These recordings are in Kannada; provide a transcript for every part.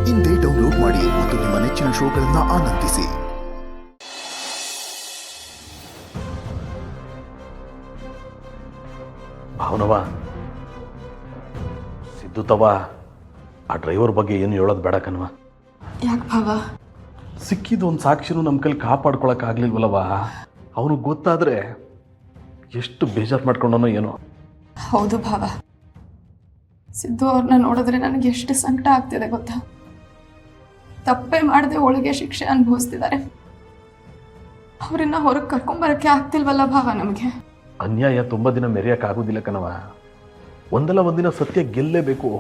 ಇಂದೇ ಡೌನ್ಲೋಡ್ ಮಾಡಿ ಮತ್ತು ನಿಮ್ಮ ನೆಚ್ಚಿನ ಶೋಗಳನ್ನು ಆನಂದಿಸಿ. ಭಾವನವ, ಸಿದ್ದು ತವ, ಆ ಡ್ರೈವರ್ ಬಗ್ಗೆ ಏನು ಹೇಳೋದು ಬೇಡ ಕಣವ. ಯಾಕೆ ಭಾವ? ಸಿಕ್ಕಿದ್ದು ಒಂದು ಸಾಕ್ಷಿನೂ ನಮ್ಮ ಕೈಲಿ ಕಾಪಾಡ್ಕೊಳಕ್ಕಾಗ್ಲಿಲ್ವಲ್ಲವ. ಅವನಿಗೆ ಗೊತ್ತಾದರೆ ಎಷ್ಟು ಬೇಜಾರು ಮಾಡ್ಕೊಂಡನೋ ಏನೋ. ಹೌದು ಭಾವ, ಸಿದ್ದು ಅವ್ರನ್ನ ನೋಡಿದ್ರೆ ನನಗೆ ಎಷ್ಟು ಸಂಕಟ ಆಗ್ತಿದೆ ಗೊತ್ತಾ. ತಪ್ಪೇ ಮಾಡದೆ ಒಳಗೆ ಶಿಕ್ಷೆ ಅನುಭವಿಸ್ತಿದ್ದಾರೆ. ಅವರನ್ನ ಹೊರಗೆ ಕರ್ಕೊಂಬರಕ್ಕೆ ಆಗ್ತಿಲ್ವಲ್ಲ ಭಾವ ನಮಗೆ. ಅನ್ಯಾಯ ತುಂಬ ದಿನ ಮೆರೆಯೋಕ್ಕಾಗೋದಿಲ್ಲ ಕಣವ. ಒಂದಲ್ಲ ಒಂದಿನ ಸತ್ಯ ಗೆಲ್ಲೇಬೇಕು.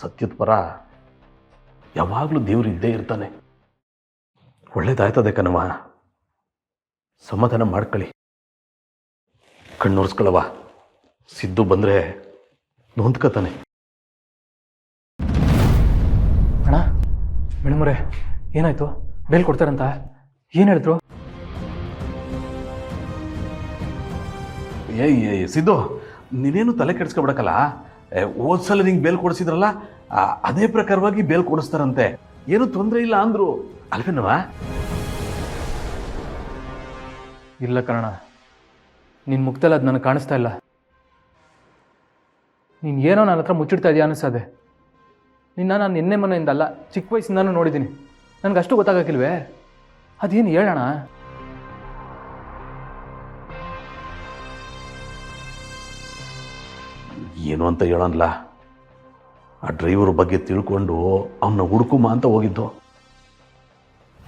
ಸತ್ಯದ ಪರ ಯಾವಾಗಲೂ ದೇವ್ರು ಇದ್ದೇ ಇರ್ತಾನೆ. ಒಳ್ಳೇದಾಯ್ತದೆ ಕಣವ, ಸಮಾಧಾನ ಮಾಡ್ಕೊಳ್ಳಿ, ಕಣ್ಣೊರ್ಸ್ಕೊಳ್ಳವ. ಸಿದ್ದು ಬಂದರೆ ನೊಂದ್ಕತಾನೆ. ಅಣ್ಣ, ಮೇಡಮರೇ, ಏನಾಯ್ತು? ಬೇಲ್ ಕೊಡ್ತಾರಂತ ಏನು ಹೇಳಿದ್ರು? ಏಯ್ ಸಿದ್ದು, ನೀನೇನು ತಲೆ ಕೆಡಿಸ್ಕೊಬಿಡಕಲ್ಲ. ಹೋದ್ಸಲ ನಿಂಗೆ ಬೇಲ್ ಕೊಡಿಸಿದ್ರಲ್ಲ, ಅದೇ ಪ್ರಕಾರವಾಗಿ ಬೇಲ್ ಕೊಡಿಸ್ತಾರಂತೆ. ಏನು ತೊಂದರೆ ಇಲ್ಲ ಅಂದ್ರು ಅಲ್ವೇನವ? ಇಲ್ಲ ಕಣ, ನಿನ್ನ ಮುಖದಲ್ಲಿ ಅದು ನನಗೆ ಕಾಣಿಸ್ತಾ ಇಲ್ಲ. ನೀನು ಏನೋ ನನ್ನ ಹತ್ರ ಮುಚ್ಚಿಡ್ತಾ ಇದೆಯಾ ಅನಿಸ್ತದೆ. ನಾನು ನಿನ್ನೆ ಮನೆಯಿಂದಲ್ಲ, ಚಿಕ್ಕ ವಯಸ್ಸಿಂದಾನು ನೋಡಿದ್ದೀನಿ. ನನಗೆ ಅಷ್ಟು ಗೊತ್ತಾಗಕ್ಕಿಲ್ವೇ? ಅದೇನು ಹೇಳೋಣ? ಏನು ಅಂತ ಹೇಳೋಣಲ್ಲ. ಆ ಡ್ರೈವರ್ ಬಗ್ಗೆ ತಿಳ್ಕೊಂಡು ಅವನ್ನ ಹುಡುಕುಮ ಅಂತ ಹೋಗಿದ್ದು.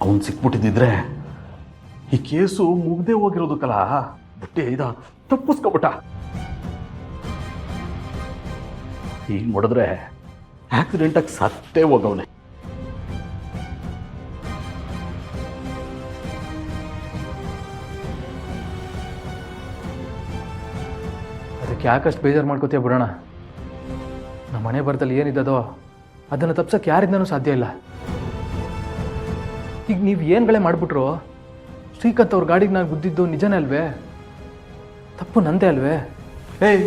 ಅವನು ಸಿಕ್ಬಿಟ್ಟಿದ್ದಿದ್ರೆ ಈ ಕೇಸು ಮುಗ್ದೇ ಹೋಗಿರೋದಕ್ಕಲ್ಲ. ಬಟ್ಟೆ ತಪ್ಪಿಸ್ಕೊಬಿಟ್ಟ. ಈಗ ನೋಡಿದ್ರೆ ಆಕ್ಸಿಡೆಂಟಾಗಿ ಸತ್ತೇ ಹೋಗವನೆ. ಅದಕ್ಕೆ ಯಾಕಷ್ಟು ಬೇಜಾರು ಮಾಡ್ಕೋತೀಯ ಬಿಡೋಣ. ನಮ್ಮ ಮನೆ ಬರದಲ್ಲಿ ಏನಿದ್ದದೋ ಅದನ್ನು ತಪ್ಸೋಕ್ಕೆ ಯಾರಿಂದನೂ ಸಾಧ್ಯ ಇಲ್ಲ. ಈಗ ನೀವು ಏನುಗಳೇ ಮಾಡಿಬಿಟ್ರು, ಶ್ರೀಕಾಂತ್ ಅವ್ರ ಗಾಡಿಗೆ ನಾನು ಗುದ್ದಿದ್ದು ನಿಜನೇ ಅಲ್ವೇ? ತಪ್ಪು ನಂದೇ ಅಲ್ವೇ? ಏಯ್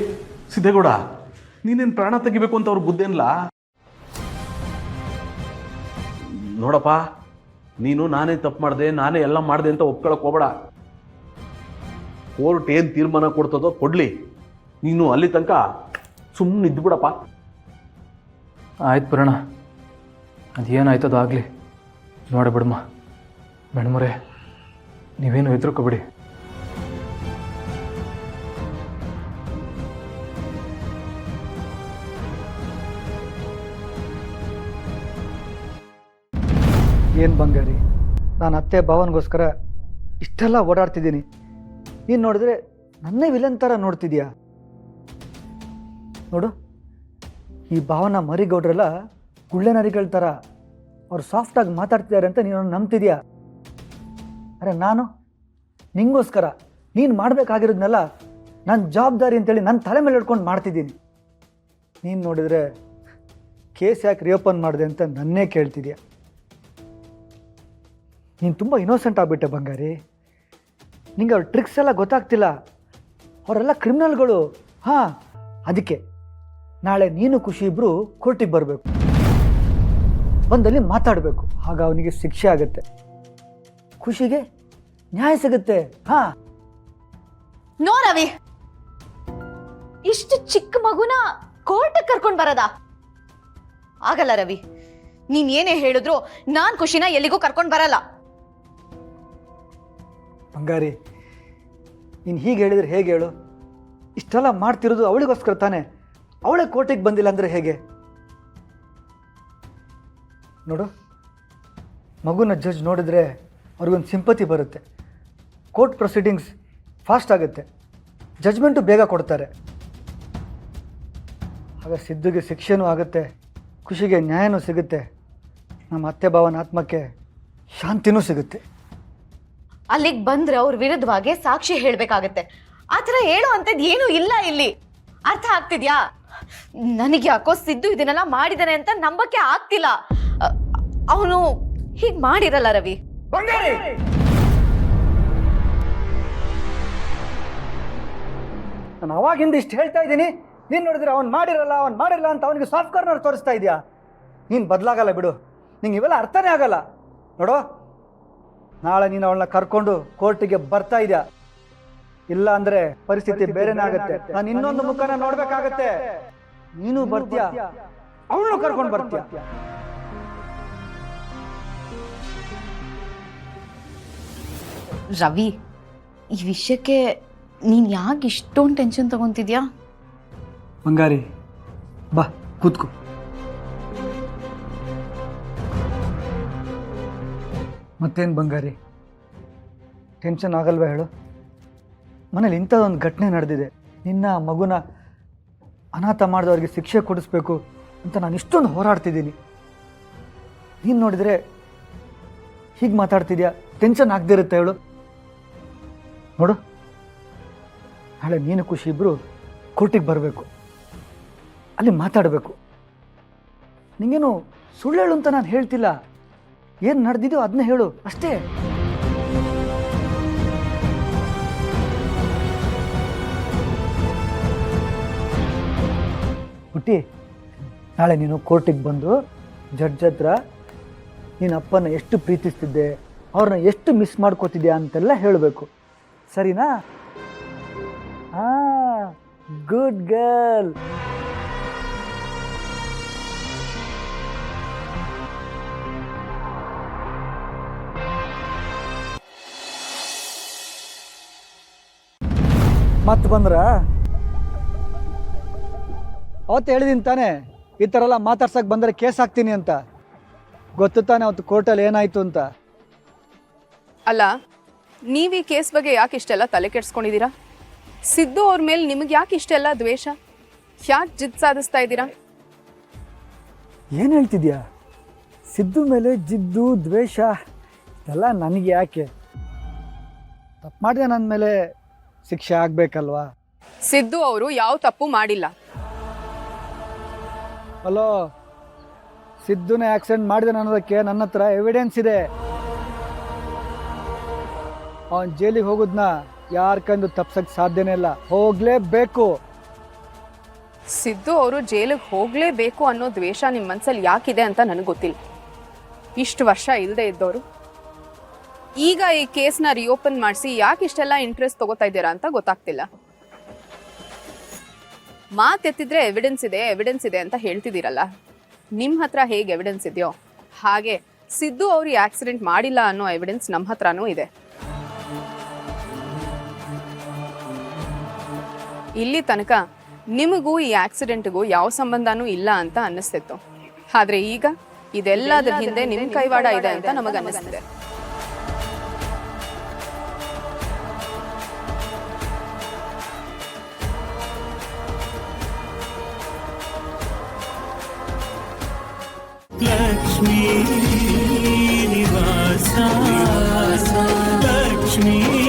ಸಿದ್ದೇಗೌಡ, ನೀನೇನು ಪ್ರಾಣ ತೆಗಿಬೇಕು ಅಂತ ಅವ್ರ ಬುದ್ಧೇನಿಲ್ಲ. ನೋಡಪ್ಪ, ನೀನು ನಾನೇ ತಪ್ಪು ಮಾಡಿದೆ, ನಾನೇ ಎಲ್ಲ ಮಾಡಿದೆ ಅಂತ ಒಪ್ಕೊಳಕ್ ಹೋಗಬೇಡ. ಕೋರ್ಟ್ ಏನು ತೀರ್ಮಾನ ಕೊಡ್ತದೋ ಕೊಡ್ಲಿ, ನೀನು ಅಲ್ಲಿ ತನಕ ಸುಮ್ಮನೆ ಇದ್ದುಬಿಡಪ್ಪ. ಆಯ್ತು ಬರೋಣ, ಅದೇನಾಯ್ತದೋ ಆಗಲಿ, ನೋಡಬಿಡಮ್ಮ. ಮೇಡಮರೇ, ನೀವೇನು ಹೆದರ್ಕೋಬೇಡಿ. ಏನು ಬಂಗಾರಿ, ನಾನು ಅತ್ತೆ ಭಾವನಿಗೋಸ್ಕರ ಇಷ್ಟೆಲ್ಲ ಓಡಾಡ್ತಿದ್ದೀನಿ. ನೀನು ನೋಡಿದ್ರೆ ನನ್ನೇ ವಿಲನ್ ಥರ ನೋಡ್ತಿದ್ಯಾ? ನೋಡು, ಈ ಭಾವನ ಮರಿಗೌಡ್ರೆಲ್ಲ ಗುಳ್ಳೆ ನರಿಗಳ ಥರ ಅವ್ರು ಸಾಫ್ಟಾಗಿ ಮಾತಾಡ್ತಿದ್ದಾರೆ ಅಂತ ನೀನು ನಂಬ್ತಿದ್ಯಾ? ಅರೆ ನಾನು ನಿಂಗೋಸ್ಕರ ನೀನು ಮಾಡಬೇಕಾಗಿರೋದನ್ನೆಲ್ಲ ನನ್ನ ಜವಾಬ್ದಾರಿ ಅಂತೇಳಿ ನನ್ನ ತಲೆ ಮೇಲೆ ಹಿಡ್ಕೊಂಡು ಮಾಡ್ತಿದ್ದೀನಿ. ನೀನು ನೋಡಿದರೆ ಕೇಸ್ ಯಾಕೆ ರಿಓಪನ್ ಮಾಡಿದೆ ಅಂತ ನನ್ನೇ ಕೇಳ್ತಿದ್ಯಾ? ನೀನು ತುಂಬ ಇನ್ನೋಸೆಂಟ್ ಆಗಿಬಿಟ್ಟೆ ಬಂಗಾರಿ. ನಿಂಗೆ ಅವ್ರ ಟ್ರಿಕ್ಸ್ ಎಲ್ಲ ಗೊತ್ತಾಗ್ತಿಲ್ಲ. ಅವರೆಲ್ಲ ಕ್ರಿಮಿನಲ್ಗಳು. ಹಾಂ, ಅದಕ್ಕೆ ನಾಳೆ ನೀನು ಖುಷಿ ಇಬ್ಬರು ಕೋರ್ಟಿಗೆ ಬರಬೇಕು, ಬಂದಲ್ಲಿ ಮಾತಾಡಬೇಕು. ಆಗ ಅವನಿಗೆ ಶಿಕ್ಷೆ ಆಗುತ್ತೆ, ಖುಷಿಗೆ ನ್ಯಾಯ ಸಿಗುತ್ತೆ. ಹಾಂ. ನೋ ರವಿ, ಇಷ್ಟು ಚಿಕ್ಕ ಮಗುನ ಕೋರ್ಟ್ಗೆ ಕರ್ಕೊಂಡು ಬರದಾ? ಆಗಲ್ಲ ರವಿ, ನೀನ್ ಏನೇ ಹೇಳಿದ್ರು ನಾನ್ ಖುಷಿನ ಎಲ್ಲಿಗೂ ಕರ್ಕೊಂಡು ಬರಲ್ಲ. ಬಂಗಾರಿ, ನೀನು ಹೀಗೆ ಹೇಳಿದ್ರೆ ಹೇಗೆ ಹೇಳು? ಇಷ್ಟೆಲ್ಲ ಮಾಡ್ತಿರೋದು ಅವಳಿಗೋಸ್ಕರ ತಾನೆ. ಅವಳೇ ಕೋರ್ಟಿಗೆ ಬಂದಿಲ್ಲ ಅಂದರೆ ಹೇಗೆ? ನೋಡು, ಮಗುನ ಜಡ್ಜ್ ನೋಡಿದ್ರೆ ಅವ್ರಿಗೊಂದು ಸಿಂಪತಿ ಬರುತ್ತೆ. ಕೋರ್ಟ್ ಪ್ರೊಸೀಡಿಂಗ್ಸ್ ಫಾಸ್ಟ್ ಆಗುತ್ತೆ, ಜಡ್ಜ್ಮೆಂಟು ಬೇಗ ಕೊಡ್ತಾರೆ. ಆಗ ಸಿದ್ದುಗೆ ಶಿಕ್ಷೆನೂ ಆಗುತ್ತೆ, ಖುಷಿಗೆ ನ್ಯಾಯನೂ ಸಿಗುತ್ತೆ, ನಮ್ಮ ಅತ್ತೆ ಭಾವನ ಆತ್ಮಕ್ಕೆ ಶಾಂತಿನೂ ಸಿಗುತ್ತೆ. ಅಲ್ಲಿಗೆ ಬಂದ್ರೆ ಅವ್ರ ವಿರುದ್ಧವಾಗಿ ಸಾಕ್ಷಿ ಹೇಳ್ಬೇಕಾಗತ್ತೆ. ಆತರ ಹೇಳೋ ಅಂತದ್ ಏನೂ ಇಲ್ಲ ಇಲ್ಲಿ. ಅರ್ಥ ಆಗ್ತಿದ್ಯಾ? ನನಗೆ ಯಾಕೋ ಸಿದ್ದು ಇದನ್ನೆಲ್ಲ ಮಾಡಿದಾನೆ ಅಂತ ನಂಬಕ್ಕೆ ಆಗ್ತಿಲ್ಲ. ಅವನು ಹೀಗ್ ಮಾಡಿರಲ್ಲ ರವಿ. ನಾನು ಅವಾಗಿಂದ ಇಷ್ಟು ಹೇಳ್ತಾ ಇದ್ದೀನಿ, ನೀನು ನೋಡಿದ್ರೆ ಅವ್ನು ಮಾಡಿರಲ್ಲ ಅಂತ ಅವನಿಗೆ ಸಾಫ್ಟ್ ಕಾರ್ನರ್ ತೋರಿಸ್ತಾ ಇದೆಯಾ? ನೀನು ಬದಲಾಗಲ್ಲ ಬಿಡು. ನಿಂಗೆ ಇವೆಲ್ಲ ಅರ್ಥನೇ ಆಗಲ್ಲ ನೋಡು. ನಾಳೆ ನೀನು ಅವಳನ್ನ ಕರ್ಕೊಂಡು ಕೋರ್ಟಿಗೆ ಬರ್ತಾ ಇದೆಯಾ, ಇಲ್ಲ ಅಂದ್ರೆ ಪರಿಸ್ಥಿತಿ ಬೇರೆನೇ ಆಗುತ್ತೆ. ನಾನು ಇನ್ನೊಂದು ಮುಖನ ನೋಡ್ಬೇಕಾಗತ್ತೆ. ನೀನು ಬರ್ತೀಯಾ, ಅವಳನ್ನು ಕರ್ಕೊಂಡು ಬರ್ತೀಯಾ? ರವಿ, ಈ ವಿಷಯಕ್ಕೆ ನೀನು ಯಾಕೆ ಇಷ್ಟೊಂದು ಟೆನ್ಷನ್ ತಗೊಂತಿದ್ಯಾ? ಬಂಗಾರಿ ಬಾ ಕೂತ್ಕೋ. ಮತ್ತೇನು ಬಂಗಾರಿ, ಟೆನ್ಷನ್ ಆಗಲ್ವಾ ಹೇಳು? ಮನೇಲಿ ಇಂಥದ್ದೊಂದು ಘಟನೆ ನಡೆದಿದೆ. ನಿನ್ನ ಮಗುನ ಅನಾಥ ಮಾಡಿದವ್ರಿಗೆ ಶಿಕ್ಷೆ ಕೊಡಿಸ್ಬೇಕು ಅಂತ ನಾನು ಇಷ್ಟೊಂದು ಹೋರಾಡ್ತಿದ್ದೀನಿ. ನೀನು ನೋಡಿದರೆ ಹೀಗೆ ಮಾತಾಡ್ತಿದ್ಯಾ. ಟೆನ್ಷನ್ ಆಗದಿರುತ್ತೆ ಹೇಳು? ನೋಡು, ನಾಳೆ ನೀನು ಖುಷಿ ಇಬ್ಬರು ಕೋರ್ಟಿಗೆ ಬರಬೇಕು, ಅಲ್ಲಿ ಮಾತಾಡಬೇಕು. ನಿಂಗೇನು ಸುಳ್ಳು ಹೇಳು ಅಂತ ನಾನು ಹೇಳ್ತಿಲ್ಲ. ಏನು ನಡೆದಿದೆಯೋ ಅದನ್ನ ಹೇಳು ಅಷ್ಟೇ. ಹುಟ್ಟಿ, ನಾಳೆ ನೀನು ಕೋರ್ಟಿಗೆ ಬಂದು ಜಡ್ಜ್ ಹತ್ರ ನೀನು ಅಪ್ಪನ ಎಷ್ಟು ಪ್ರೀತಿಸ್ತಿದ್ದೆ, ಅವ್ರನ್ನ ಎಷ್ಟು ಮಿಸ್ ಮಾಡ್ಕೋತಿದ್ಯಾ ಅಂತೆಲ್ಲ ಹೇಳಬೇಕು. ಸರಿನಾ? Good girl. ಮತ್ತೆ ಬಂದ್ರ? ಅವತ್ತು ಹೇಳಿದೀನಿ ತಾನೇ, ಈ ಥರ ಎಲ್ಲ ಮಾತಾಡ್ಸಕ್ಕೆ ಬಂದರೆ ಕೇಸ್ ಹಾಕ್ತೀನಿ ಅಂತ. ಗೊತ್ತು ತಾನೆ ಅವತ್ತು ಕೋರ್ಟಲ್ಲಿ ಏನಾಯಿತು ಅಂತ. ಅಲ್ಲ, ನೀವು ಈ ಕೇಸ್ ಬಗ್ಗೆ ಯಾಕೆ ಇಷ್ಟೆಲ್ಲ ತಲೆ ಕೆಡ್ಸ್ಕೊಂಡಿದ್ದೀರಾ? ಸಿದ್ದು ಅವ್ರ ಮೇಲೆ ನಿಮಗೆ ಯಾಕೆ ಇಷ್ಟೆಲ್ಲ ದ್ವೇಷ? ಯಾಕೆ ಜಿದ್ ಸಾಧಿಸ್ತಾ ಇದ್ದೀರಾ? ಏನು ಹೇಳ್ತಿದ್ಯಾ? ಸಿದ್ದು ಮೇಲೆ ಜಿದ್ದು ದ್ವೇಷ ಇದೆಲ್ಲ ನನಗೆ ಯಾಕೆ? ತಪ್ಪು ಮಾಡಿದೆ, ನನ್ನ ಮೇಲೆ ಶಿಕ್ಷೆ ಆಗಬೇಕಲ್ವಾ? ಸಿದ್ದು ಅವರು ಯಾವ ತಪ್ಪು ಮಾಡಿಲ್ಲ. ಹಲೋ, ಸಿದ್ದುನೇ ಆಕ್ಸಿಡೆಂಟ್ ಮಾಡಿದೆ ಅನ್ನೋದಕ್ಕೆ ನನ್ನ ಹತ್ರ ಎವಿಡೆನ್ಸ್ ಇದೆ. ಅವನು ಜೈಲಿಗೆ ಹೋಗೋದನ್ನ ಯಾರ ಕಂಡು ತಪ್ಸಕ್ಕೆ ಸಾಧ್ಯನೇ ಇಲ್ಲ. ಹೋಗಲೇಬೇಕು. ಸಿದ್ದು ಅವರು ಜೈಲಿಗೆ ಹೋಗಲೇಬೇಕು ಅನ್ನೋ ದ್ವೇಷ ನಿಮ್ಮ ಮನಸ್ಸಲ್ಲಿ ಯಾಕಿದೆ ಅಂತ ನನಗೆ ಗೊತ್ತಿಲ್ಲ. ಇಷ್ಟು ವರ್ಷ ಇಲ್ಲದೆ ಇದ್ದವರು ಈಗ ಈ ಕೇಸ್ನ ರಿಓಪನ್ ಮಾಡಿಸಿ ಯಾಕೆ ಇಷ್ಟೆಲ್ಲ ಇಂಟ್ರೆಸ್ಟ್ ತಗೋತಾ ಇದ್ದೀರಾ ಅಂತ ಗೊತ್ತಾಗ್ತಿಲ್ಲ. ಮಾತೆತ್ತಿದ್ರೆ ಎವಿಡೆನ್ಸ್ ಇದೆ ಅಂತ ಹೇಳ್ತಿದ್ದೀರಲ್ಲ, ನಿಮ್ಮ ಹತ್ರ ಹೇಗೆ ಎವಿಡೆನ್ಸ್ ಇದೆಯೋ ಹಾಗೆ ಸಿದ್ದು ಅವರು ಈ ಆಕ್ಸಿಡೆಂಟ್ ಮಾಡಿಲ್ಲ ಅನ್ನೋ ಎವಿಡೆನ್ಸ್ ನಮ್ಮ ಹತ್ರನೂ ಇದೆ. ಇಲ್ಲಿ ತನಕ ನಿಮಗೂ ಈ ಆಕ್ಸಿಡೆಂಟ್ಗೂ ಯಾವ ಸಂಬಂಧನೂ ಇಲ್ಲ ಅಂತ ಅನ್ನಿಸ್ತಿತ್ತು. ಆದ್ರೆ ಈಗ ಇದೆಲ್ಲದರ ಹಿಂದೆ ನಿಮ್ಮ ಕೈವಾಡ ಇದೆ ಅಂತ ನಮಗೆ ಅನ್ನಿಸ್ತಿದೆ. लक्ष्मी निवासा लक्ष्मी